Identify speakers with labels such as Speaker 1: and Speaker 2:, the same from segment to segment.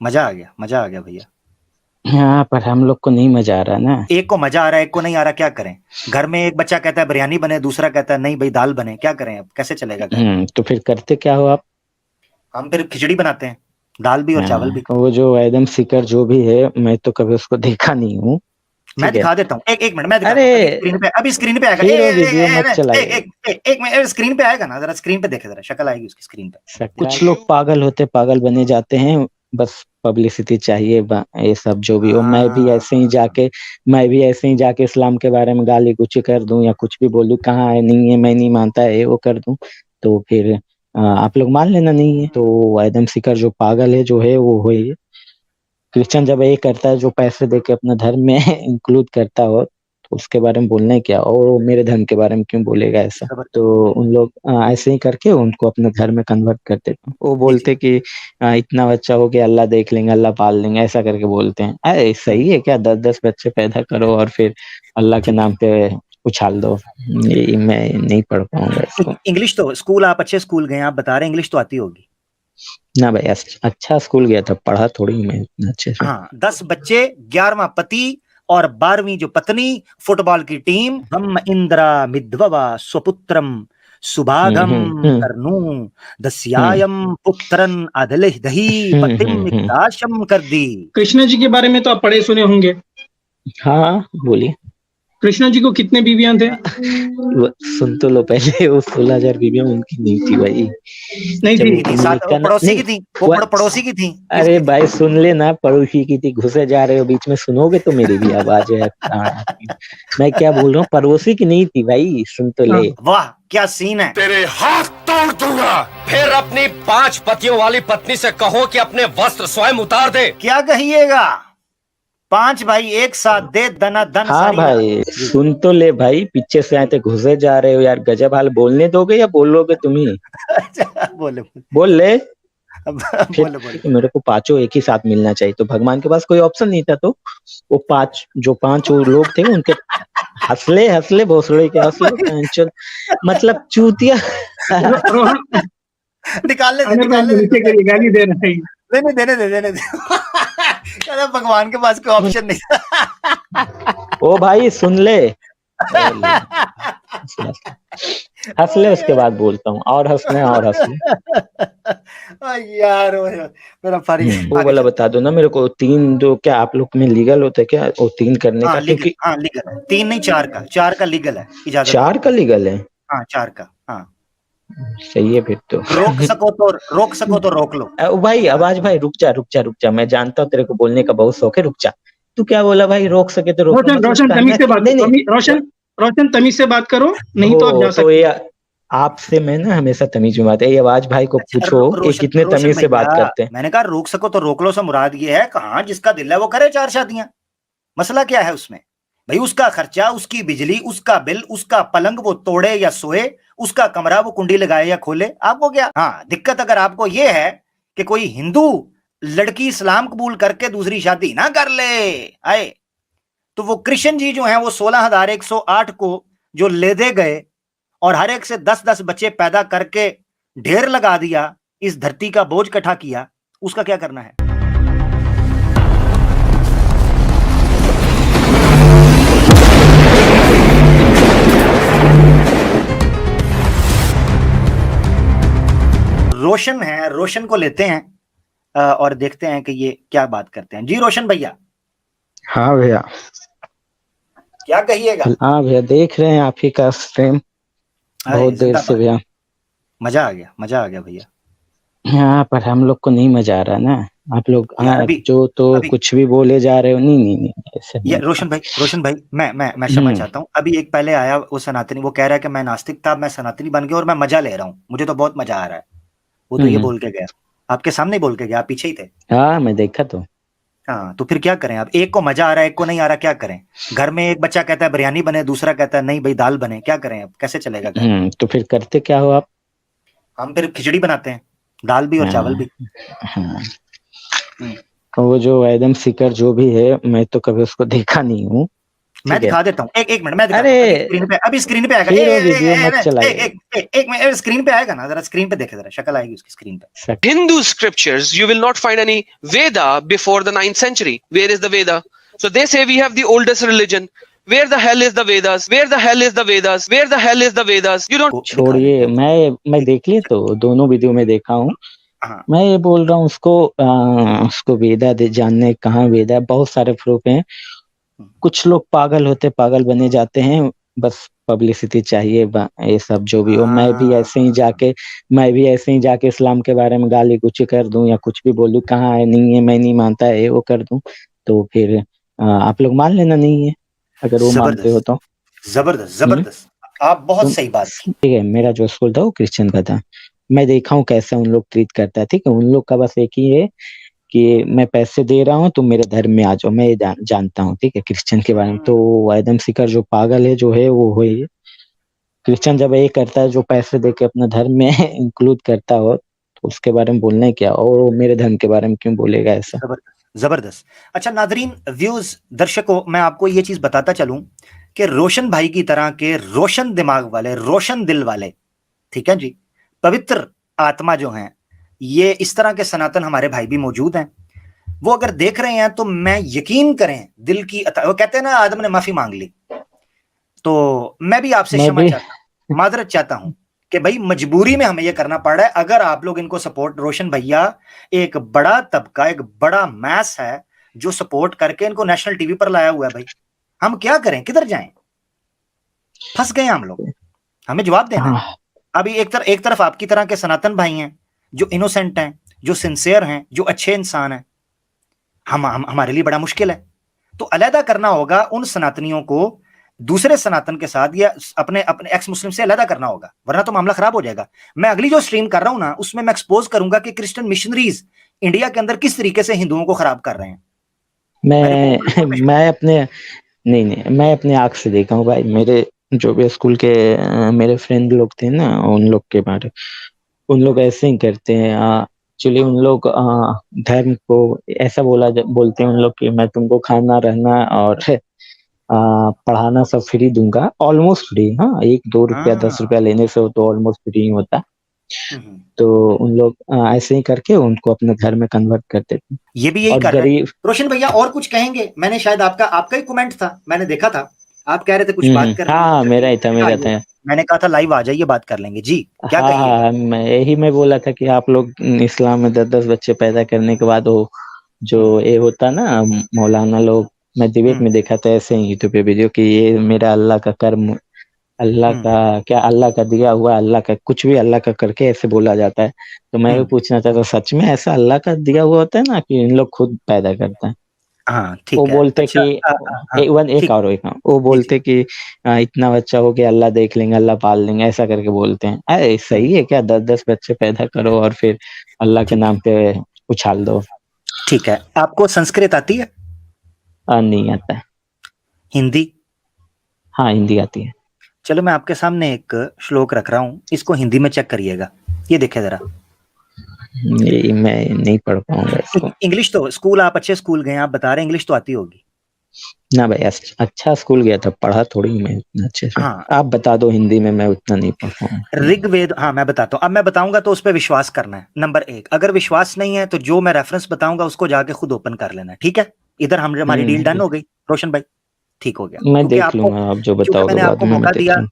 Speaker 1: मजा आ गया भैया।
Speaker 2: हाँ, पर हम लोग को नहीं मजा आ रहा ना।
Speaker 1: एक को मजा आ रहा है, एक को नहीं आ रहा, क्या करें? घर में एक बच्चा कहता है बिरयानी बने, दूसरा कहता है नहीं भाई दाल बने, क्या करें? अब कैसे चलेगा घर?
Speaker 2: तो फिर करते क्या हो आप?
Speaker 1: हम फिर खिचड़ी बनाते हैं, दाल भी और चावल भी।
Speaker 2: वो जो एडम सीकर जो भी है, मैं तो कभी उसको देखा नहीं हूँ।
Speaker 1: मैं
Speaker 2: ठीक है।
Speaker 1: दिखा देता हूँ, एक एक मिनट मैं दिखाता
Speaker 2: अरे,
Speaker 1: हूँ, अभी स्क्रीन पे आएगा।
Speaker 2: फिर वो वीडियो मत चलाइए।
Speaker 1: एक मिनट स्क्रीन पे आएगा ना, जरा स्क्रीन पे देखे, जरा शक्ल आएगी उसकी स्क्रीन पे।
Speaker 2: कुछ लोग पागल होते पागल बने जाते हैं। बस पब्लिसिटी चाहिए, ये सब जो भी हो।
Speaker 1: हाँ
Speaker 2: मैं भी ऐसे ही जाके इस्लाम के बारे में गाली गुची कर दूं या कुछ भी बोलूं, कहाँ है नहीं है, मैं नहीं मानता है वो कर दूं, तो फिर आप लोग मान लेना नहीं है। तो एडम सीकर जो पागल है जो है वो है। क्रिश्चियन जब ये करता है, जो पैसे दे के अपना धर्म में इंक्लूड करता हो, तो उसके बारे में बोलना है क्या, और वो मेरे धर्म के बारे में क्यों बोलेगा ऐसा?
Speaker 1: खबर।
Speaker 2: तो उन लोग ऐसे ही करके उनको अपने धर्म में कन्वर्ट कर देते हैं। वो
Speaker 1: जी जी।
Speaker 2: बोलते कि इतना बच्चा हो गया, अल्लाह देख लेंगे, अल्लाह पाल लेंगे, ऐसा करके बोलते हैं। अरे
Speaker 1: हम्म,
Speaker 2: सही है क्या? 10-10 बच्चे पैदा करो और फिर अल्लाह के
Speaker 1: ठीक है।
Speaker 2: नाम पे उछाल दो। ये मैं नहीं पढ़ पाऊंगा इसको।
Speaker 1: इंग्लिश तो स्कूल, आप अच्छे स्कूल गए, आप बता रहे हैं इंग्लिश तो आती होगी।
Speaker 2: ना भाई, अच्छा स्कूल गया था, पढ़ा थोड़ी मैं इतना अच्छे से।
Speaker 1: हाँ, 10 बच्चे, 11वां पति और 12वीं जो पत्नी, फुटबॉल की टीम, हम इंद्रा मिद्ववा स्वपुत्रम सुभागम
Speaker 2: हम्म।
Speaker 1: करनू
Speaker 2: हम्म।
Speaker 1: दस्यायम पुत्रन अदलिह दही पतिम
Speaker 2: हम्म।
Speaker 1: इक्ताशम कर दी।
Speaker 3: कृष्णा जी के बारे में तो आप पढ़े सुने होंगे।
Speaker 2: हाँ, बोलिए।
Speaker 3: कृष्णा जी को कितने बीवियां थे?
Speaker 2: सुन तो लो पहले, वो 16,000 बीवियां उनकी नहीं थी भाई।
Speaker 3: नहीं
Speaker 2: जब
Speaker 3: थी।
Speaker 1: नहीं थी, साथ वो
Speaker 2: अमेरिका ना
Speaker 1: पड़ोसी
Speaker 2: नहीं
Speaker 1: की थी, वो
Speaker 2: वो
Speaker 1: पड़ोसी की थी,
Speaker 2: अरे
Speaker 1: किसकी थी?
Speaker 2: भाई सुन लेना, पड़ोसी की थी, घुसे जा रहे हो बीच में, सुनोगे तो मेरी भी आवाज है। मैं क्या बोल रहा हूँ, पड़ोसी की नहीं थी भाई, सुन तो
Speaker 3: हाँ।
Speaker 2: ले।
Speaker 1: वाह क्या सीन है।
Speaker 4: तेरे हाथ तोड़ दूंगा। फिर अपनी 5 पतियों वाली पत्नी से कहो कि अपने वस्त्र स्वयं उतार दे।
Speaker 1: क्या कहिएगा? 5 भाई एक साथ दे दना दन
Speaker 2: हाँ
Speaker 1: सारी रात।
Speaker 2: भाई,
Speaker 1: जी।
Speaker 2: सुन तो ले भाई, पीछे से आए थे, घुसे जा रहे हो यार, गजब हाल। बोलने दोगे या बोलोगे तुम ही?
Speaker 1: अच्छा, बोले
Speaker 2: बोल ले। फिर
Speaker 1: बोले बोले।
Speaker 2: मेरे को पांचों एक ही साथ मिलना चाहिए, तो भगवान के पास कोई ऑप्शन नहीं था, तो वो पांच वो लोग थे उनके हंसले हंसले भोसड़े के हंसले पैंचल, मतलब चूतिया।
Speaker 3: रोहन,
Speaker 1: निकालने दे,
Speaker 3: आमिर भाई
Speaker 1: निकालने दे,
Speaker 3: नीचे करिए, गाली दे रहे हैं।
Speaker 1: देने देने दे, देने दे। कहता भगवान के पास कोई ऑप्शन नहीं था।
Speaker 2: ओ भाई सुन ले, हंस ले, उसके बाद बोलता हूँ, और हंसना है और हंस ले।
Speaker 1: यार मेरा फारी
Speaker 2: वो
Speaker 1: आगे
Speaker 2: वाला
Speaker 1: चल।
Speaker 2: बता दो ना मेरे को, 3 जो क्या आप लोग में लीगल होता है क्या, वो 3 करने
Speaker 1: हाँ
Speaker 2: का?
Speaker 1: लीगल,
Speaker 2: क्योंकि
Speaker 1: हाँ लीगल है, 3 नहीं 4 का, 4 का लीगल है, इजाजत है।
Speaker 2: 4 का लीगल है।
Speaker 1: हाँ 4 का, हाँ।
Speaker 2: सही है फिर तो।
Speaker 1: रोक सको तो रोक लो।
Speaker 2: भाई आवाज, भाई रुक जा रुक जा रुक जा, मैं जानता हूँ तेरे को बोलने का बहुत शौक है, रुक जा। तू क्या बोला भाई, रोक सके तो रोक लो,
Speaker 3: रोशन,
Speaker 2: मतलब
Speaker 3: रोशन
Speaker 2: कहना
Speaker 3: तमीज से बात
Speaker 2: नहीं
Speaker 3: करो।
Speaker 2: नहीं।
Speaker 3: रोशन, रोशन तमीज से बात करो, नहीं तो आप जा
Speaker 2: तो
Speaker 3: सकते
Speaker 2: ये आपसे मैं ना हमेशा तमीज में बात है, ये आवाज भाई को
Speaker 1: अच्छा
Speaker 2: पूछो ये
Speaker 1: रोशन,
Speaker 2: कितने
Speaker 1: रोशन
Speaker 2: तमीज से बात
Speaker 1: भैया,
Speaker 2: करते हैं।
Speaker 1: मैंने कहा रोक सको तो रोक लो से मुराद ये है, कहाँ जिसका दिल है वो करे 4 शादियां। मसला क्या है उसमें? भाई उसका खर्चा, उसकी बिजली, उसका बिल, उसका पलंग वो तोड़े या सोए, उसका कमरा वो कुंडी लगाए या खोले, आपको क्या? हाँ, दिक्कत अगर आपको ये है कि कोई हिंदू लड़की इस्लाम कबूल करके दूसरी शादी ना कर ले आए, तो वो कृष्ण जी जो हैं वो 16,108 को जो ले दे गए और हर एक से 10-10 बच्चे पैदा करके ढेर लगा दिया, इस धरती का बोझ इकट्ठा किया, उसका क्या करना है? रोशन है, रोशन को लेते हैं और देखते हैं कि ये क्या बात करते हैं। जी रोशन भैया,
Speaker 2: हाँ भैया।
Speaker 1: क्या कहिएगा?
Speaker 2: हाँ भैया, देख रहे हैं आप ही का स्ट्रीम बहुत देर से
Speaker 1: जिंदाबाद।
Speaker 2: भैया।
Speaker 1: मजा आ गया, मजा आ गया भैया।
Speaker 2: हाँ, पर हम लोग को नहीं मजा आ रहा ना। आप लोग
Speaker 1: यार अभी
Speaker 2: जो तो
Speaker 1: अभी
Speaker 2: कुछ भी बोले जा रहे हो, नहीं नहीं नहीं, ऐसे
Speaker 1: ये
Speaker 2: नहीं होता।
Speaker 1: रोशन भाई मैं क्षमा
Speaker 2: हम्म।
Speaker 1: चाहता हूँ। अभी एक पहले आया वो सनातनी, वो कह रहा है कि मैं नास्तिक था, मैं सनातनी बन गया और मैं मजा ले रहा हूँ, मुझे तो बहुत मजा आ रहा है। वो तो ये
Speaker 2: हम्म।
Speaker 1: बोल के गया, आपके सामने ही बोल के गया, आप पीछे ही थे।
Speaker 2: हाँ, मैं देखा तो।
Speaker 1: हाँ, तो फिर क्या करें? अब एक को मजा आ रहा है, एक को नहीं आ रहा, क्या करें? घर में एक बच्चा कहता है बिरयानी बने, दूसरा कहता है नहीं भाई दाल बने, क्या करें? अब कैसे चलेगा घर?
Speaker 2: तो फिर करते क्या हो आप?
Speaker 1: हम फिर खिचड़ी बनाते हैं, दाल भी और चावल
Speaker 2: हाँ।
Speaker 1: भी।
Speaker 2: हाँ,
Speaker 1: हम्म,
Speaker 2: वो जो एडम सीकर जो भी है, मैं तो कभी उसको देखा नहीं हूँ।
Speaker 1: मैं
Speaker 2: ठीक है।
Speaker 1: दिखा देता हूँ, एक मिनट मैं दिखाता
Speaker 2: अरे
Speaker 1: हूँ, अभी स्क्रीन पे आएगा,
Speaker 2: फिर वो वीडियो मत चलाइए।
Speaker 1: एक मिनट स्क्रीन पे आएगा ना, जरा स्क्रीन पे देखे, जरा शक्ल आएगी उसकी स्क्रीन पे।
Speaker 5: Hindu scriptures, you will not find any Veda before the 9th century. Where is the Veda? So they say we have the oldest religion. Where the hell is the Vedas? Where the hell is the Vedas? Where the hell is the Vedas? You don't.
Speaker 2: छोड़िए, मैं देख लिया, तो दोनों video में देखा हूँ।
Speaker 1: हाँ।
Speaker 2: मैं ये बोल रहा हूँ उसको वेदा जानने कहाँ वेदा, बहुत सारे प्रूफ हैं। कुछ लोग पागल होते पागल बने जाते हैं, बस पब्लिसिटी चाहिए, ये सब जो भी हो। मैं भी ऐसे ही जाके इस्लाम के बारे में गाली गुची कर दूं या कुछ भी बोलूं, कहाँ है नहीं है, मैं नहीं मानता है, वो कर दूं, तो फिर आप लोग मान लेना नहीं है, अगर वो मानते हो तो।
Speaker 1: जबरदस्त, आप बहुत सही बात की।
Speaker 2: ठीक है, मेरा जो स्कूल था वो क्रिश्चियन का था, मैं देखा हूँ कैसे उन लोग ट्रीट करता है। ठीक है, उन लोग का बस एक ही है कि मैं पैसे दे रहा हूँ, तुम मेरे धर्म में आ जाओ, मैं ये जानता हूँ। ठीक है, क्रिश्चियन के बारे में तो एडम सीकर जो पागल है जो है वो है। क्रिश्चियन जब ये करता है, जो पैसे दे के अपना धर्म में इंक्लूड करता हो, तो उसके बारे में बोलना है क्या, और वो मेरे धर्म के बारे में क्यों बोलेगा ऐसा।
Speaker 1: जबरदस्त। अच्छा नाजरीन, व्यूज, दर्शकों, मैं आपको ये चीज बताता चलूं कि रोशन भाई की तरह के रोशन दिमाग वाले, रोशन दिल वाले, ठीक है जी, पवित्र आत्मा जो हैं, ये इस तरह के सनातन हमारे भाई भी मौजूद हैं। वो अगर देख रहे हैं तो मैं यकीन करें दिल की वो कहते हैं ना, आदम ने माफी मांग ली, तो मैं भी आपसे क्षमा माजरत चाहता हूं कि भाई मजबूरी में हमें यह करना पड़ रहा है। अगर आप लोग इनको सपोर्ट, रोशन भैया एक बड़ा तबका, एक बड़ा मैस है जो सपोर्ट करके इनको नेशनल टीवी पर लाया हुआ है। भाई हम क्या करें, किधर जाएं, फंस गए हम लोग, हमें जवाब देना है। अभी एक तरफ आपकी तरह के सनातन भाई हैं जो इनोसेंट हैं, जो सिंसियर हैं, जो अच्छे इंसान हैं। हमारे लिए बड़ा मुश्किल है, तो अलहदा करना होगा उन सनातनियों को दूसरे सनातन के साथ, या अपने एक्स मुस्लिम से अलहदा करना होगा, वरना तो मामला खराब हो जाएगा। मैं अगली जो स्ट्रीम कर रहा हूं ना, उसमें मैं एक्सपोज करूंगा कि क्रिश्चियन मिशनरीज इंडिया के अंदर किस तरीके से हिंदुओं को खराब कर रहे हैं।
Speaker 2: मैं अपने आंख से देखा हूँ भाई। मेरे जो भी स्कूल के मेरे फ्रेंड लोग थे ना, उन लोग के बारे, उन लोग ऐसे ही करते हैं। एक्चुअली उन लोग धर्म को ऐसा बोलते हैं उन लोग कि मैं तुमको खाना रहना और पढ़ाना सब फ्री दूंगा, ऑलमोस्ट फ्री। हाँ, 1-2 रुपया 10 रुपया लेने से हो तो ऑलमोस्ट फ्री होता। तो उन लोग ऐसे ही करके उनको अपने घर में कन्वर्ट करते थे।
Speaker 1: ये भी यही कर रहे हैं। रोशन भैया और कुछ कहेंगे? मैंने शायद आपका ही कमेंट था, मैंने देखा था, आप कह रहे थे कुछ बात कर।
Speaker 2: हाँ, मेरा ही था।
Speaker 1: मैंने कहा था लाइव आ जाइए, बात कर लेंगे जी। क्या कहिए?
Speaker 2: मैं बोला था कि आप लोग इस्लाम में 10-10 बच्चे पैदा करने के बाद वो जो ये होता ना मौलाना लोग, मैं डिबेट में देखा था ऐसे ही यूट्यूब पे वीडियो कि ये मेरा अल्लाह का कर्म, अल्लाह का क्या, अल्लाह का दिया हुआ, अल्लाह का कुछ भी अल्लाह का करके ऐसे बोला जाता है। तो मैं भी पूछना चाहता, सच में ऐसा अल्लाह का दिया हुआ होता है ना कि इन लोग खुद पैदा करते हैं?
Speaker 1: हाँ, ठीक
Speaker 2: वो
Speaker 1: है।
Speaker 2: बोलते कि वो बोलते कि इतना बच्चा हो गया, अल्लाह देख लेंगे, अल्लाह पाल लेंगे, ऐसा करके बोलते हैं। अरे सही है क्या? 10-10 बच्चे पैदा करो और फिर अल्लाह के नाम पे उछाल दो।
Speaker 1: ठीक है। आपको संस्कृत आती है?
Speaker 2: नहीं आता है।
Speaker 1: हिंदी?
Speaker 2: हाँ, हिंदी आती है।
Speaker 1: चलो मैं आपके सामने एक श्लोक रख रहा हूँ, इसको हिंदी में चेक करिएगा। ये देखिए जरा।
Speaker 2: मैं नहीं पढ़ पाऊंगा इसको।
Speaker 1: इंग्लिश तो स्कूल, आप अच्छे स्कूल गए, आप बता रहे इंग्लिश तो आती होगी
Speaker 2: ना भाई। अच्छा स्कूल गया था, पढ़ा थोड़ी मैं इतना अच्छे से।
Speaker 1: हाँ।
Speaker 2: आप बता दो हिंदी में, मैं उतना नहीं पढ़ पाऊंगा।
Speaker 1: ऋग्वेद, हाँ मैं बताता हूँ। अब मैं बताऊंगा तो उस पर विश्वास करना है, नंबर 1। अगर विश्वास नहीं है तो जो मैं रेफरेंस बताऊंगा उसको जाके खुद ओपन कर लेना है, ठीक है? इधर हमारी डील डन हो गई रोशन भाई, ठीक हो गया।
Speaker 2: मैं देख लूंगा, आप जो बताओगे बाद में मैं देख लूंगा।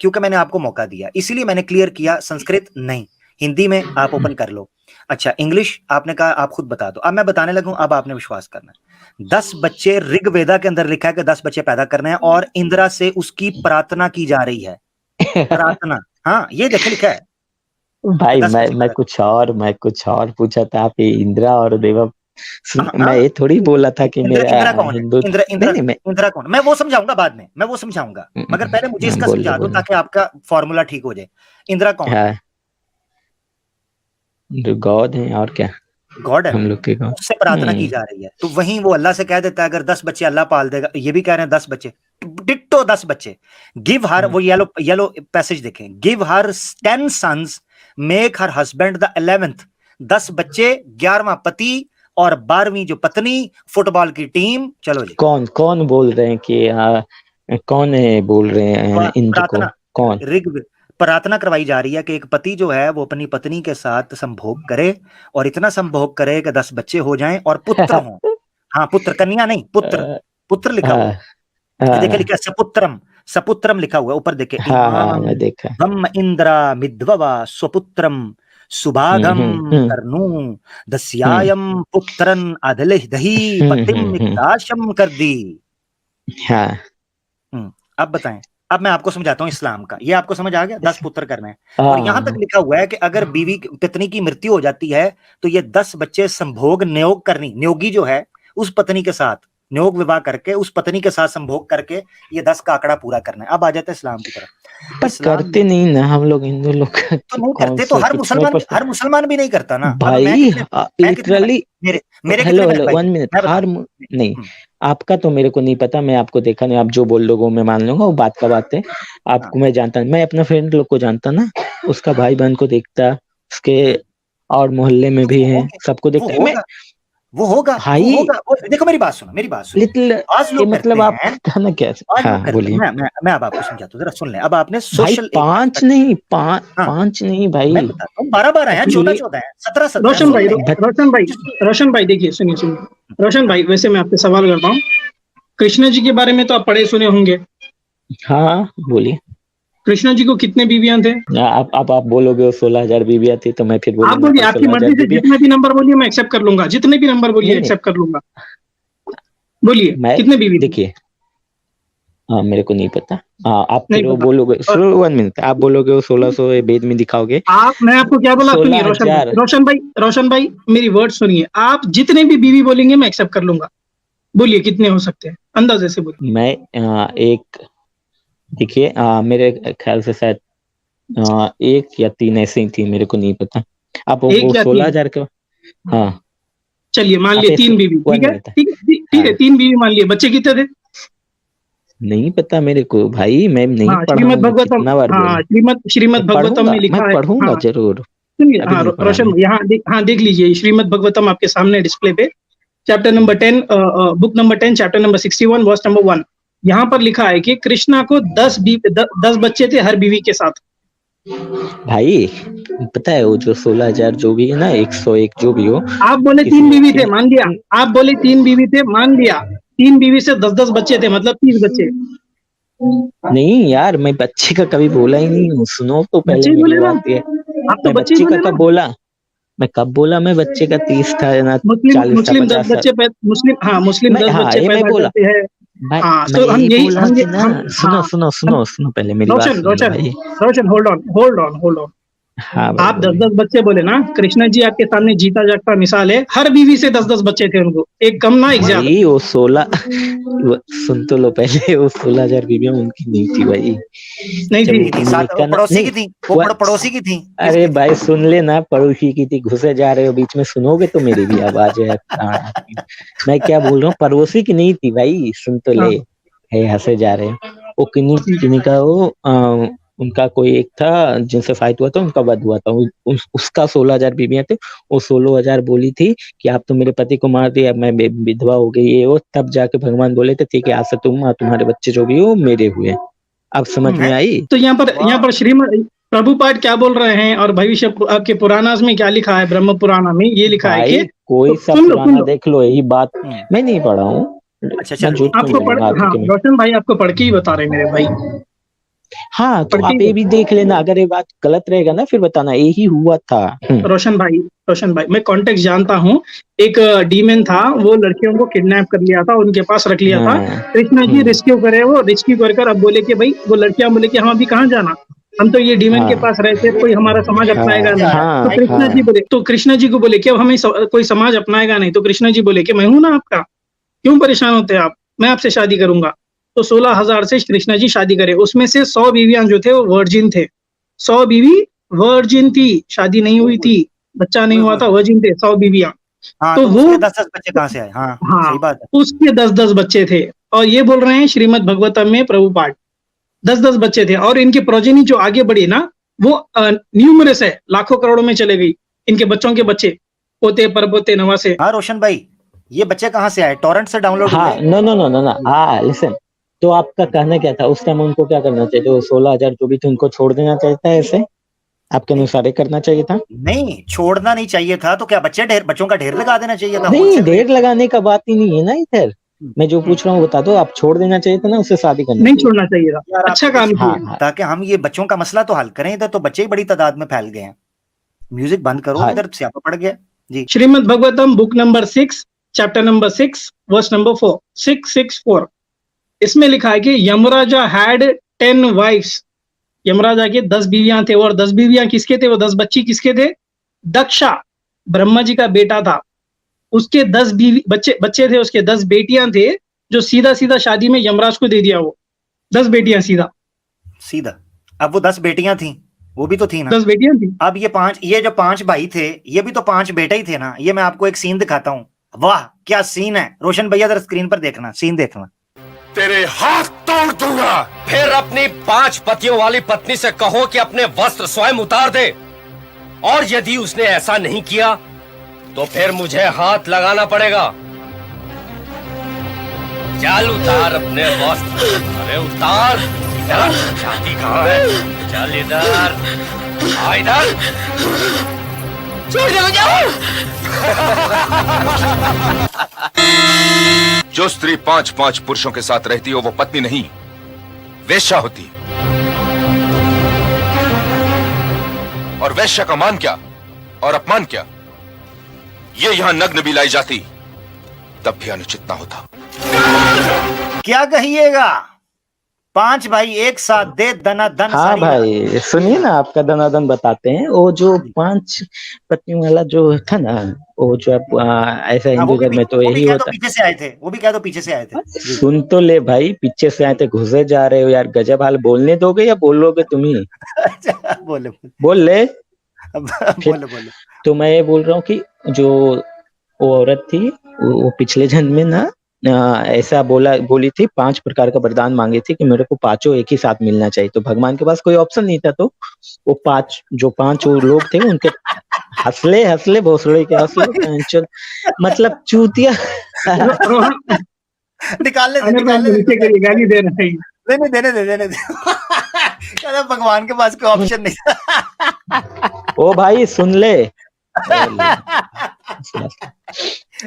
Speaker 1: क्योंकि मैंने आपको मौका दिया, इसीलिए मैंने क्लियर किया, संस्कृत नहीं, हिंदी में आप ओपन कर लो। अच्छा, इंग्लिश आपने कहा आप खुद बता दो। अब मैं बताने लगूं, अब आपने विश्वास करना है। 10 बच्चे, ऋग्वेदा के अंदर लिखा है कि 10 बच्चे पैदा करने हैं और इंदिरा से उसकी प्रार्थना की जा रही है। प्रार्थना, हाँ ये देखे लिखा है
Speaker 2: भाई। मैं कुछ और पूछा था, आप इंदिरा और देवा। मैं ये थोड़ी बोला था कि मेरा हिंदू।
Speaker 1: इंदिरा कौन? मैं वो समझाऊंगा बाद में, मैं वो समझाऊंगा, मगर पहले मुझे इसका समझा दो ताकि आपका फॉर्मूला ठीक हो जाए। इंदिरा कौन है?
Speaker 2: गॉड है, और क्या?
Speaker 1: गॉड है,
Speaker 2: हम लोग के गॉड।
Speaker 1: उससे प्रार्थना की जा रही है, तो वहीं वो अल्लाह से कह देता है अगर 10 बच्चे अल्लाह पाल देगा। ये भी कह रहे हैं 10 बच्चे, डिट्टो 10 बच्चे। गिव हर, वो येलो पैसेज देखें, give her 10 sons, make her husband the 11th। 10 बच्चे, 11वां पति, और 12वीं जो पत्नी फुटबॉल की टीम। चलो जी,
Speaker 2: कौन कौन बोल रहे हैं कि कौन है बोल रहे हैं इंद्र को?
Speaker 1: प्रार्थना
Speaker 2: कौन?
Speaker 1: प्रार्थना करवाई जा रही है कि एक पति जो है वो अपनी पत्नी के साथ संभोग करे और इतना संभोग करे कि 10 बच्चे हो जाएं और पुत्र हों। हाँ, पुत्र, कन्या नहीं, पुत्र। पुत्र लिखा हुआ है, देखिए लिखा है सपुत्रम, सपुत्रम लिखा हुआ है ऊपर, देखिए
Speaker 2: हाँ, मैं देखा।
Speaker 1: ब्रह्म इंद्रा मिद्ववा स्वपुत्रम सुभागम कर्णु दस्यायम पुत्रन अदलहि पतिम निकाशम कर दी।
Speaker 2: हाँ,
Speaker 1: अब बताएं, अब मैं आपको समझाता हूँ इस्लाम का। ये आपको समझ आ गया? 10 पुत्र करने हैं और यहाँ तक लिखा हुआ है कि अगर बीवी पत्नी की मृत्यु हो जाती है तो ये 10 बच्चे संभोग नियोग करनी, नियोगी जो है उस पत्नी के साथ नियोग विवाह करके उस पत्नी के साथ संभोग करके ये 10 का आंकड़ा पूरा करना है। अब आ जाता है इस्लाम की तरफ।
Speaker 2: पर करते नहीं ना हम लोग हिंदू लोग।
Speaker 1: तो नहीं करते तो हर मुसलमान भी नहीं करता ना
Speaker 2: भाई। लिटरली
Speaker 1: मेरे
Speaker 2: हेलो 1 मिनट। हर नहीं, आपका तो मेरे को नहीं पता, मैं आपको देखा नहीं, आप जो बोल लोगों मैं मान लूंगा, वो बात का बात है। आपको मैं जानता, मैं अपना फ्रेंड लोग को जानता ना, उसका भाई बहन को देखता, उसके और मोहल्ले में भी है, सबको देखता मैं।
Speaker 1: वो होगा
Speaker 2: भाई,
Speaker 1: देखो मेरी बात सुनो,
Speaker 2: लिटिल
Speaker 1: आज लोग
Speaker 2: मतलब आप ना क्या? हाँ बोलिए।
Speaker 1: मैं अब आपको समझाता हूँ, जरा सुन लें। अब आपने सोशल
Speaker 2: 5 नहीं 5 नहीं भाई,
Speaker 1: 12 है, 14 है, 17
Speaker 3: रोशन भाई देखिए, सुनिए रोशन भाई, वैसे मैं आपसे सवाल करता हूँ, कृष्ण जी के बारे में तो आप पढ़े सुने होंगे।
Speaker 2: हाँ बोलिए।
Speaker 3: कृष्ण जी को कितने बीवियां थे?
Speaker 2: आप बोलोगे 16,000 बीवियां थी, तो मैं फिर बोलूंगा।
Speaker 3: आप बोलिए, आपकी मर्जी से जितने भी नंबर बोलिए मैं एक्सेप्ट कर लूंगा, जितने भी नंबर बोलिए एक्सेप्ट कर लूंगा। बोलिए कितने बीवी?
Speaker 2: देखिए, हाँ मेरे को नहीं पता। आप फिर वो बोलोगे 1 मिनट, आप बोलोगे वो 1600 वेद में दिखाओगे
Speaker 3: आप। मैं आपको क्या बोला, सुनिए रोशन भाई मेरी वर्ड सुनिए। आप जितने भी बीवी बोलेंगे मैं एक्सेप्ट कर लूंगा। बोलिए कितने हो सकते हैं, अंदाजे से बोलिए।
Speaker 2: मैं एक, देखिए मेरे ख्याल से शायद 1 या 3 ऐसे ही थी, मेरे को नहीं पता। आप वो 16,000 का, हाँ
Speaker 3: चलिए मान लिए 3 बीवी, ठीक है 3 बीवी मान लिए। बच्चे कितने थे?
Speaker 2: नहीं पता मेरे को भाई, मैं नहीं पढ़ा।
Speaker 3: श्रीमद् भगवतम, हाँ श्रीमद् भगवतम में लिखा है,
Speaker 2: पढ़ूंगा जरूर।
Speaker 3: सुनिए, हाँ रोशन यहाँ देख लीजिए, श्रीमद् भगवतम आपके सामने डिस्प्ले पे, chapter number 10, book number 10, chapter number 61, verse number 1। यहाँ पर लिखा है कि कृष्णा को 10 बच्चे थे हर बीवी के साथ।
Speaker 2: भाई पता है वो जो 16,000 जो भी है ना, 101 जो भी हो,
Speaker 3: आप बोले 3 बीवी थे, मान लिया। आप बोले 3 बीवी थे, मान लिया। 3 बीवी से 10-10 बच्चे थे, मतलब 30 बच्चे।
Speaker 2: नहीं यार, मैं बच्चे का कभी बोला ही नहीं हूँ, सुनो तो पहले मेरी बात है।
Speaker 3: आप तो
Speaker 2: बच्चे का कब बोला? मैं कब बोला मैं बच्चे का 30 था ना 40 था,
Speaker 3: मुस्लिम 10 बच्चे, मुस्लिम 10 बच्चे पैदा करते हैं। हाँ, तो हम यही सुनो पहले मेरी बात। रोशन होल्ड ऑन।
Speaker 2: हाँ,
Speaker 3: आप 10-10 बच्चे बोले ना, कृष्णा जी आपके सामने जीता जागता मिसाल है। हर बीवी से 10-10 बच्चे थे उनको, एक कम ना एक ज्यादा।
Speaker 2: वो 16 सुन तो लो पहले, वो 16,000 बीवियां उनकी नहीं थी भाई,
Speaker 3: नहीं थी,
Speaker 1: पड़ोसी की थी, वो पड़ोसी की थी।
Speaker 2: अरे भाई सुन लेना, पड़ोसी की थी, घुसे जा रहे हो बीच में, सुनोगे तो मेरी भी आवाज है। मैं क्या बोल रहा हूँ, पड़ोसी की नहीं थी भाई, सुन तो ले, हंसे जा रहे हैं। वो किन्हीं का वो उनका कोई एक था जिनसे फाइट हुआ था, उनका वध हुआ था, उसका 16,000 बीवियां थे। वो 16,000 बोली थी कि आप तो मेरे पति को मार दिया, मैं विधवा हो गई, ये वो। तब जाके भगवान बोले थे ठीक है, आज से तुम्हारे बच्चे जो भी हो मेरे हुए। अब समझ में आई?
Speaker 3: तो यहाँ पर श्रीमद् प्रभुपाद क्या बोल रहे हैं और भविष्य आपके पुराणास में क्या लिखा है? ब्रह्म पुराण में ये लिखा है कि
Speaker 2: कोई सा पुराना देख लो, यही बात मैं नहीं पढ़ा हूँ।
Speaker 1: अच्छा,
Speaker 3: आपको रोशन भाई आपको पढ़ के ही बता रहे मेरे भाई।
Speaker 2: हाँ, तो आप ये भी देख लेना, अगर ये बात गलत रहेगा ना फिर बताना, यही हुआ था।
Speaker 3: रोशन भाई मैं कॉन्टेक्स्ट जानता हूँ। एक डीमन था, वो लड़कियों को किडनैप कर लिया था, उनके पास रख लिया था। कृष्णा जी रेस्क्यू करे, वो रेस्क्यू कर अब बोले कि भाई, वो लड़कियां बोले कि हम अभी कहाँ जाना, हम तो ये डीमन के पास रहते, कोई हमारा समाज अपनाएगा नहीं। तो कृष्णा जी को बोले कि अब हमें कोई समाज अपनाएगा नहीं। तो कृष्णा जी बोले कि मैं हूं ना आपका, क्यों परेशान होते हैं आप, मैं आपसे शादी करूंगा। तो 16,000 से कृष्णा जी शादी करे। उसमें से 100 बीवियां जो थे वो वर्जिन थे। 100 बीवी वर्जिन थी, शादी नहीं हुई थी, बच्चा नहीं हुआ था, वर्जिन थे 100 बीवियां।
Speaker 1: तो वो 10-10 बच्चे कहाँ से आए? हाँ, सही बात है,
Speaker 3: उसके 10-10 बच्चे थे। और ये बोल रहे हैं श्रीमद् भगवतम में प्रभुपाद 10-10 बच्चे थे। और इनके प्रोजेनी जो आगे बढ़ी ना, वो न्यूमरस है, लाखों करोड़ों में चले गई। इनके बच्चों के बच्चे पोते परपोते नवासे।
Speaker 1: हाँ रोशन भाई, ये बच्चे कहाँ से आए? टॉरेंट से डाउनलोड
Speaker 2: हाँ,
Speaker 1: हुए?
Speaker 2: No no no no no, हाँ लिसन, तो आपका कहना क्या था उस टाइम? उनको क्या करना चाहिए? जो 16,000 जो भी थे उनको छोड़ देना चाहिए था, ऐसे आपके अनुसार ही करना चाहिए था?
Speaker 1: नहीं, छोड़ना नहीं चाहिए था। तो क्या बच्चों का ढेर लगा देना चाहिए था?
Speaker 2: नहीं,
Speaker 1: होलसेल
Speaker 2: ढेर
Speaker 1: रेट?
Speaker 2: लगाने का बात ही नहीं है ना इधर। मैं जो पूछ रहा हूँ बता दो, आप छोड़ देना चाहिए था ना, उससे शादी करनी
Speaker 3: नहीं
Speaker 2: चाहिए।
Speaker 3: छोड़ना चाहिए था,
Speaker 1: यार
Speaker 3: अच्छा
Speaker 1: आपको
Speaker 3: काम
Speaker 1: देखिए,
Speaker 3: किया।
Speaker 2: हाँ हाँ
Speaker 1: ताकि हम ये बच्चों का मसला तो हल करें। इधर तो बच्चे ही बड़ी तादाद में फैल गए हैं। म्यूजिक बंद करो,
Speaker 2: हाँ,
Speaker 1: इधर स्यापा पड़ गया जी।
Speaker 3: Shrimad Bhagavatam book number 6 chapter number 6 verse number 4 664। इसमें लिखा है कि यमराजा हैड 10 वाइफ्स। यमराजा के 10 बीवियां थे, और 10 बीवियां किसके थे? वो 10 बच्ची किसके थे? दक्षा ब्रह्मा जी का बेटा था, उसके 10 बीवी बच्चे थे, उसके 10 बेटियां थे, जो सीधा सीधा शादी में यमराज को दे दिया। वो 10 बेटियां सीधा
Speaker 1: सीधा। अब वो 10 बेटियां थी, वो भी तो थी ना।
Speaker 3: 10 बेटियां थी।
Speaker 1: अब ये जो 5 भाई थे, ये भी तो 5 बेटे ही थे ना। ये मैं आपको एक सीन दिखाता हूँ। वाह क्या सीन है रोशन भैया, जरा स्क्रीन पर देखना, सीन देखना।
Speaker 4: तेरे हाथ तोड़ दूंगा। फिर अपनी 5 पतियों वाली पत्नी से कहो कि अपने वस्त्र स्वयं उतार दे, और यदि उसने ऐसा नहीं किया तो फिर मुझे हाथ लगाना पड़ेगा। चल उतार अपने वस्त्र। अरे उतार। इधर शादी कहाँ है? चल इधर आ, इधर। छोड़ जाओ।
Speaker 6: जो स्त्री 5-5 पुरुषों के साथ रहती हो वो पत्नी नहीं, वेश्या होती है। और वेश्या का मान क्या और अपमान क्या, ये यहां नग्न भी लाई जाती तब भी अनुचित ना होता।
Speaker 1: क्या कहिएगा? 5 भाई एक साथ दे दनादन।
Speaker 2: हाँ
Speaker 1: सारी
Speaker 2: भाई सुनिए ना, आपका दनादन बताते हैं। वो जो 5 पत्नियों वाला जो था ना, वो जो आप ऐसा
Speaker 1: हाँ,
Speaker 2: हिंदू धर्म में तो
Speaker 1: वो भी
Speaker 2: यही
Speaker 1: क्या
Speaker 2: होता
Speaker 1: तो पीछे से आए थे, वो भी क्या तो पीछे से आए थे
Speaker 2: है।
Speaker 1: जी।
Speaker 2: सुन तो ले भाई, पीछे से आए थे, घुसे जा रहे हो यार, गजब हाल। बोलने दोगे या बोलोगे तुम ही?
Speaker 1: अच्छा, बोले
Speaker 2: बोल ले फिर।
Speaker 1: बोले बोले।
Speaker 2: तो मैं ये बोल रहा हूँ कि जो वो औरत थी, वो पिछले जन्म में ना ऐसा बोली थी, 5 प्रकार का वरदान मांगे थे कि मेरे को 5 एक ही साथ मिलना चाहिए। तो भगवान के पास कोई ऑप्शन नहीं था, तो वो 5 वो लोग थे उनके हंसले भोसले के हंसले, मतलब चूतिया।
Speaker 3: रोहन
Speaker 1: निकालने दे,
Speaker 3: अगर मैं
Speaker 1: निकालने
Speaker 3: नीचे
Speaker 1: दे।
Speaker 3: करिए, गाली दे रहा है।
Speaker 1: देने दे। कहता भगवान के पास कोई ऑप्शन नहीं था।
Speaker 2: ओ भाई सुन ले,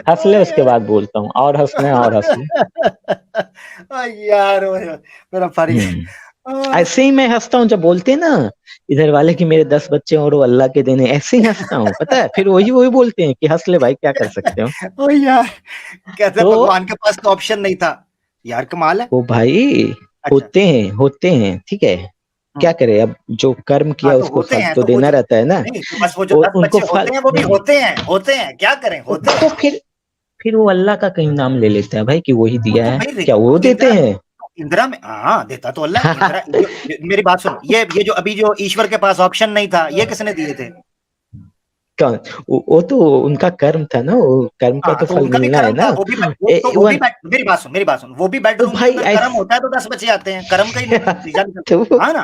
Speaker 2: हंस ले, उसके बाद बोलता हूँ। और हंसना है और हंस ले।
Speaker 1: यार मेरा फारी।
Speaker 2: ऐसे ही मैं हंसता हूँ जब बोलते हैं ना इधर वाले कि मेरे 10 बच्चे और वो अल्लाह के देने, ऐसे ही हंसता हूँ, पता है। फिर वही बोलते हैं कि हंस ले भाई, क्या कर सकते हो।
Speaker 1: ओ यार, कहते
Speaker 2: तो
Speaker 1: भगवान के पास कोई ऑप्शन नहीं था। यार कमाल है।
Speaker 2: वो भाई होते हैं, ठीक है, क्या करे, अब जो कर्म किया
Speaker 1: हाँ, तो
Speaker 2: उसको
Speaker 1: होते
Speaker 2: फल
Speaker 1: हैं,
Speaker 2: तो
Speaker 1: तो वो
Speaker 2: देना
Speaker 1: जो
Speaker 2: रहता है ना।
Speaker 1: नहीं, तो बस वो जो 10
Speaker 2: उनको
Speaker 1: बच्चे
Speaker 2: फल
Speaker 1: होते हैं वो भी होते हैं, क्या करें, होते हैं।
Speaker 2: तो फिर वो अल्लाह का कहीं नाम ले लेते हैं भाई कि वही दिया
Speaker 1: तो
Speaker 2: है।
Speaker 1: भाई
Speaker 2: क्या वो देते हैं?
Speaker 1: इंदिरा में, हाँ देता तो अल्लाह। मेरी बात सुन, ये जो अभी जो ईश्वर के पास ऑप्शन नहीं था, ये किसने दिए थे?
Speaker 2: कौन? वो तो उनका कर्म था ना, वो कर्म का
Speaker 1: हाँ,
Speaker 2: तो
Speaker 1: तो
Speaker 2: फल
Speaker 1: उनका भी
Speaker 2: मिलना है
Speaker 1: कर्म
Speaker 2: ना।
Speaker 1: था। मेरी बात सुन, वो भी बेडरूम के
Speaker 2: भाई
Speaker 1: अंदर कर्म होता है तो 10 बच्चे आते हैं, कर्म का ही नतीजा
Speaker 2: तो
Speaker 1: निकलता है। हाँ ना?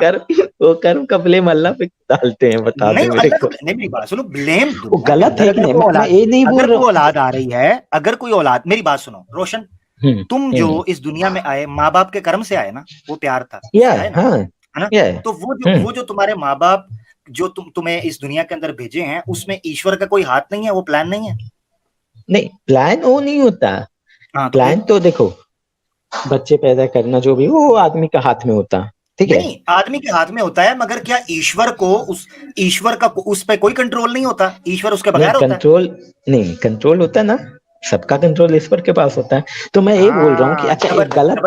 Speaker 2: वो कर्म का ब्लेम अल्लाह पे डालते हैं, बता दे
Speaker 1: नहीं,
Speaker 2: मेरे
Speaker 1: अल्लाह
Speaker 2: को।
Speaker 1: का नहीं, मेरी बात सुनो, ब्लेम
Speaker 2: वो गलत है कि नहीं? मैं ये नहीं बोल
Speaker 1: अगर
Speaker 2: रहा
Speaker 1: कोई औलाद आ रही है, अगर कोई औलाद, मेरी बात सुनो रोशन,
Speaker 2: हूँ।
Speaker 1: तुम जो इस दुनिया में आए, माँ बाप के कर्म से आए ना, वो प्यार था,
Speaker 2: या
Speaker 1: आए ना,
Speaker 2: हाँ,
Speaker 1: है ना?
Speaker 2: या
Speaker 1: तो वो जो तुम्हारे माँ बाप जो तुम्हें इस दुनिया के अंदर भेजे हैं, उसमें ईश्वर का कोई हाथ नहीं है, वो प्लान नहीं है।
Speaker 2: नहीं, प्लान वो नहीं होता।
Speaker 1: हाँ, तो
Speaker 2: प्लान तो देखो, बच्चे पैदा करना जो भी वो आदमी का हाथ में होता, ठीक है।
Speaker 1: नहीं, आदमी के हाथ में होता है, मगर क्या ईश्वर का उस पे कोई कंट्रोल नहीं होता? ईश्वर उसके
Speaker 2: नहीं,
Speaker 1: बगैर होता है।
Speaker 2: कंट्रोल होता है ना, सबका कंट्रोल ईश्वर के पास होता है। तो मैं ये बोल रहा हूँ कि अच्छा, एक गलत।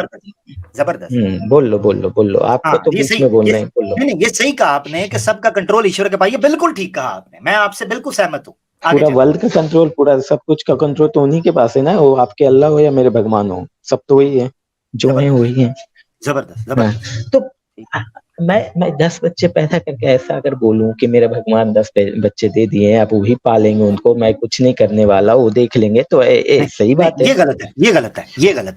Speaker 1: जबरदस्त।
Speaker 2: बोल लो, आपको तो
Speaker 1: ये
Speaker 2: बीच
Speaker 1: सही,
Speaker 2: में बोलना है, बोल लो।
Speaker 1: नहीं, ये सही कहा आपने कि सबका कंट्रोल ईश्वर के पास। ये बिल्कुल ठीक कहा आपने, मैं आपसे बिल्कुल सहमत हूँ। आगे
Speaker 2: पूरा
Speaker 1: चलो।
Speaker 2: वर्ल्ड का कंट्रोल, पूरा सब कुछ का कंट्रोल तो उन्हीं के पास है ना। वो आपके अल्लाह हो या मेरे भगवान हो, सब तो वही है, जो है वही है।
Speaker 1: जबरदस्त।
Speaker 2: तो मैं 10 बच्चे पैदा करके ऐसा अगर बोलूं कि मेरे भगवान 10 बच्चे दे दिए, आप वही पालेंगे उनको, मैं कुछ नहीं करने वाला, वो देख लेंगे, तो सही बात है।
Speaker 1: ये गलत है।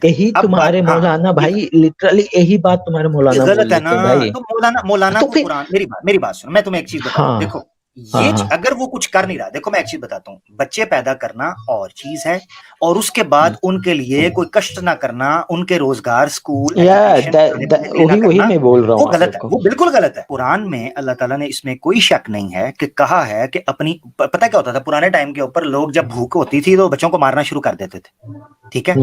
Speaker 2: यही तुम्हारे मौलाना भाई, लिटरली यही बात तुम्हारे मौलाना
Speaker 1: गलत है ना।
Speaker 2: भाई।
Speaker 1: तो मौलाना
Speaker 2: तो
Speaker 1: को कुरान, मेरी बात सुनो, मैं तुम्हें एक चीज बताऊं।
Speaker 2: हाँ,
Speaker 1: देखो, ये अगर वो कुछ कर नहीं रहा, देखो मैं एक चीज बताता हूँ, बच्चे पैदा करना और चीज है, और उसके बाद उनके लिए कोई कष्ट ना करना, उनके रोजगार, स्कूल,
Speaker 2: वही मैं बोल रहा हूँ,
Speaker 1: वो गलत है, वो बिल्कुल गलत है। कुरान में अल्लाह ताला ने इसमें कोई शक नहीं है कि कहा है कि अपनी, पता क्या होता था पुराने टाइम के ऊपर, लोग जब भूख होती थी तो बच्चों को मारना शुरू कर देते थे, ठीक है।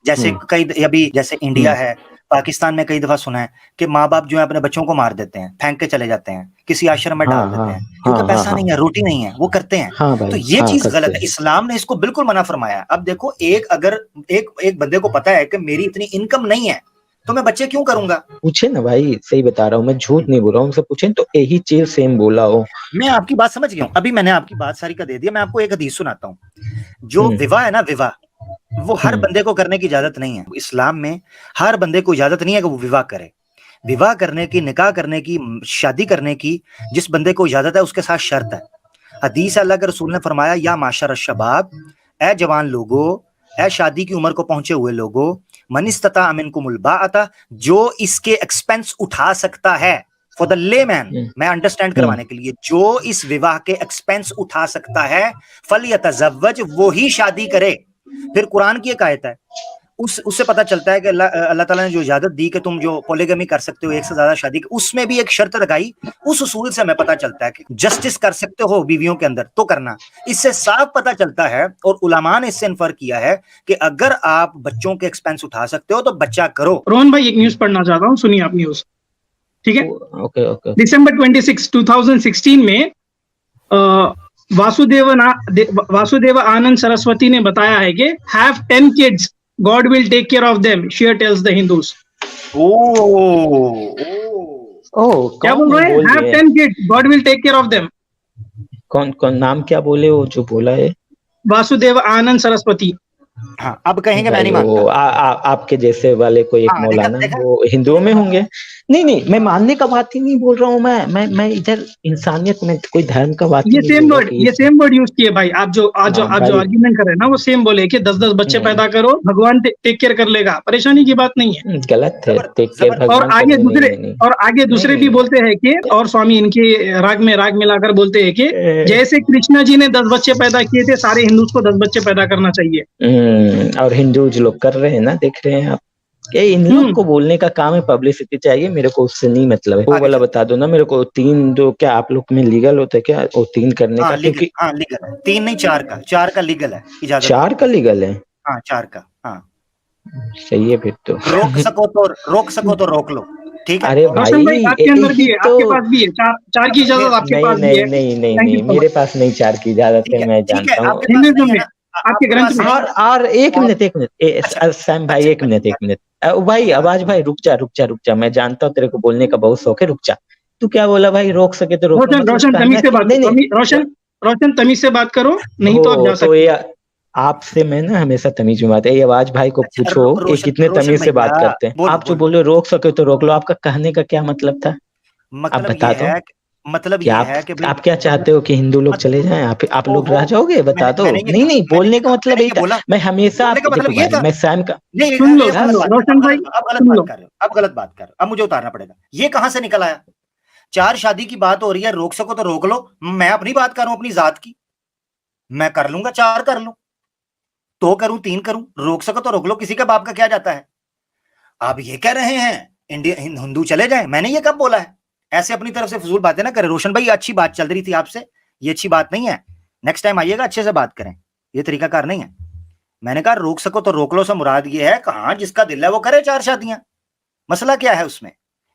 Speaker 1: जैसे कई अभी जैसे इंडिया है, पाकिस्तान में कई दफा सुना है कि माँ बाप जो है अपने बच्चों को मार देते हैं, फेंक के चले जाते हैं, किसी आश्रम में डाल देते हैं, क्योंकि पैसा नहीं है, रोटी नहीं है, वो करते हैं। तो ये चीज गलत है, इस्लाम ने इसको बिल्कुल मना फरमाया। अब देखो, अगर एक बंदे को पता है कि मेरी इतनी इनकम नहीं है तो मैं बच्चे क्यों करूंगा? पूछे ना भाई, सही बता रहा हूँ मैं, झूठ नहीं बोल रहा हूँ, उनसे पूछे तो यही चीज सेम बोला हो। मैं आपकी बात समझ गया हूँ, अभी मैंने आपकी बात सारी का दे दिया। मैं आपको एक हदीस सुनाता हूँ। जो विवाह है ना, विवाह वो हर बंदे को करने की इजाजत नहीं है। इस्लाम में हर बंदे को इजाजत नहीं है कि वो विवाह करे। विवाह करने की, निकाह करने की, शादी करने की जिस बंदे को इजाजत है उसके साथ शर्त है। हदीस अल्लाह के रसूल ने फरमाया, या माशर शबाब, ए जवान लोगो, ए शादी की उम्र को पहुंचे हुए लोगो, मन इस्तता मिनकुमुल बाअता, जो इसके एक्सपेंस उठा सकता है, फॉर द लेमैन, मैं अंडरस्टैंड करवाने के लिए, जो इस विवाह के एक्सपेंस उठा सकता है, फलयतज़व्वज, वो ही शादी करे। फिर कुरान की एक आयत है, उससे पता चलता है कि अल्लाह ताला ने जो इजाजत दी कि तुम जो पॉलीगमी कर सकते हो, एक से ज्यादा शादी, उसमें भी एक शर्त लगाई। उस उसूल से हमें पता चलता है कि जस्टिस कर सकते हो बीवियों के अंदर तो करना। इससे साफ पता चलता है, और उलमा ने इससे इन्फर किया है कि अगर आप बच्चों के एक्सपेंस उठा सकते हो तो बच्चा करो।
Speaker 3: रोहन भाई, एक न्यूज पढ़ना चाहता हूँ, सुनिए आप न्यूज, ठीक है।
Speaker 2: ओके।
Speaker 3: दिसंबर 26, 2016 में वासुदेव आनंद सरस्वती ने बताया है कि have 10 kids, God will take care of them, she tells the Hindus. क्या बोल रहे हैं? Have 10 kids, God will take care of them.
Speaker 2: कौन नाम क्या बोले वो जो बोला है?
Speaker 3: वासुदेव आनंद सरस्वती।
Speaker 1: हाँ, अब कहेंगे मैं नहीं मानता।
Speaker 2: आपके जैसे वाले कोई एक मौलाना, वो हिंदुओं में होंगे। नहीं, मैं मानने का बात ही नहीं बोल रहा हूँ। मैं इधर इंसानियत में कोई धर्म का बात
Speaker 3: ये सेम वर्ड यूज किए भाई। आप जो आर्ग्यूमेंट कर रहे हैं ना, वो सेम बोले कि 10-10 बच्चे पैदा करो, भगवान टेक केयर कर लेगा, परेशानी की बात नहीं है।
Speaker 2: गलत है, टेक केयर।
Speaker 3: और आगे दूसरे भी बोलते हैं कि, और स्वामी इनके राग में लाकर बोलते हैं कि जैसे कृष्णा जी ने 10 बच्चे पैदा किए थे, सारे हिंदूज को 10 बच्चे पैदा करना चाहिए।
Speaker 2: और हिंदूज लोग कर रहे हैं ना, देख रहे हैं आप। इन लोग को बोलने का काम है, पब्लिसिटी चाहिए, मेरे को उससे नहीं मतलब है। वो वाला बता दो ना मेरे को। 3 जो क्या आप लोग में लीगल होता है क्या, वो 3 करने का?
Speaker 1: क्योंकि लीगल है, 3 नहीं 4 का लीगल है, इजाजत
Speaker 2: 4 का लीगल है।
Speaker 1: 4 का।
Speaker 2: सही है फिर तो।
Speaker 1: रोक सको तो रोक लो, ठीक है।
Speaker 2: अरे भाई,
Speaker 3: आपके अंदर भी है, आपके पास भी है 4 की इजाजत, आपके पास भी है।
Speaker 2: नहीं, मेरे पास नहीं 4 की इजाजत है, मैं जानता हूँ।
Speaker 3: आपके ग्रंथ में।
Speaker 2: और एक मिनट सैम भाई, एक मिनट भाई, आवाज भाई, रुक जा, मैं जानता हूँ तेरे को बोलने का बहुत शौक है, रुक जा। तू क्या बोला भाई? रोक सके तो रोक।
Speaker 3: रोशन तमीज से बात करो, रोशन तमीज से बात करो, नहीं तो आप जा सकते।
Speaker 2: आपसे मैं ना हमेशा तमीज में बात है। ये आवाज भाई को पूछो, ये कितने तमीज से बात करते हैं। आप जो बोले रोक सके तो रोक लो, आपका कहने का क्या मतलब था? आप बता दो।
Speaker 1: मतलब ये है कि
Speaker 2: आप क्या चाहते हो कि हिंदू लोग चले जाएं, आप लोग रह जाओगे? बता दो। नहीं, बोलने का मतलब यही था। मैं हमेशा मैं सैम का
Speaker 3: सुन लो रोशन भाई,
Speaker 1: अब गलत बात कर, अब मुझे उतारना पड़ेगा। ये कहां से निकल आया? 4 शादी की बात हो रही है, रोक सको तो रोक लो। मैं अपनी बात कर रहा हूं, अपनी जात की। मैं कर लूंगा, 4 कर लूं, 2 करूं, 3 करूं, रोक सको तो रोक लो। किसी का बाप का क्या जाता है? आप ये कह रहे हैं इंडिया हिंदू चले जाए? मैंने ये कब बोला है? ऐसे अपनी तरफ से फजूल बातें ना करें। रोशन भाई, अच्छी बात चल रही थी आपसे, ये अच्छी बात नहीं है। नेक्स्ट टाइम आइएगा, अच्छे से बात करें, ये तरीकाकार नहीं है। मैंने कहा रोक सको तो रोक लो से मुराद ये है, कहां जिसका दिल है वो करे 4 शादियां। मसला क्या है उसमें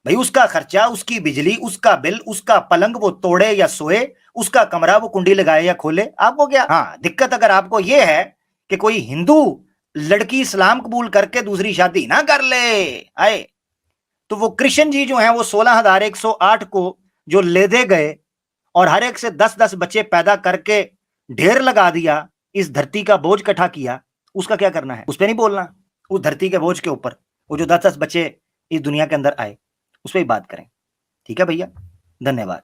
Speaker 1: भाई? उसका खर्चा, उसकी बिजली, उसका बिल, उसका पलंग वो तोड़े या सोए, उसका कमरा वो कुंडी लगाए या खोले, आपको क्या? हाँ, दिक्कत अगर आपको ये है कि कोई हिंदू लड़की इस्लाम कबूल करके दूसरी शादी ना कर ले आए, तो वो कृष्ण जी जो हैं वो 16,108 को जो ले दे गए और हर एक से 10-10 बच्चे पैदा करके ढेर लगा दिया, इस धरती का बोझ इकट्ठा किया, उसका क्या करना है? उस पर नहीं बोलना। उस धरती के बोझ के ऊपर वो जो 10-10 बच्चे इस दुनिया के अंदर आए, उस पर ही बात करें। ठीक है भैया, धन्यवाद।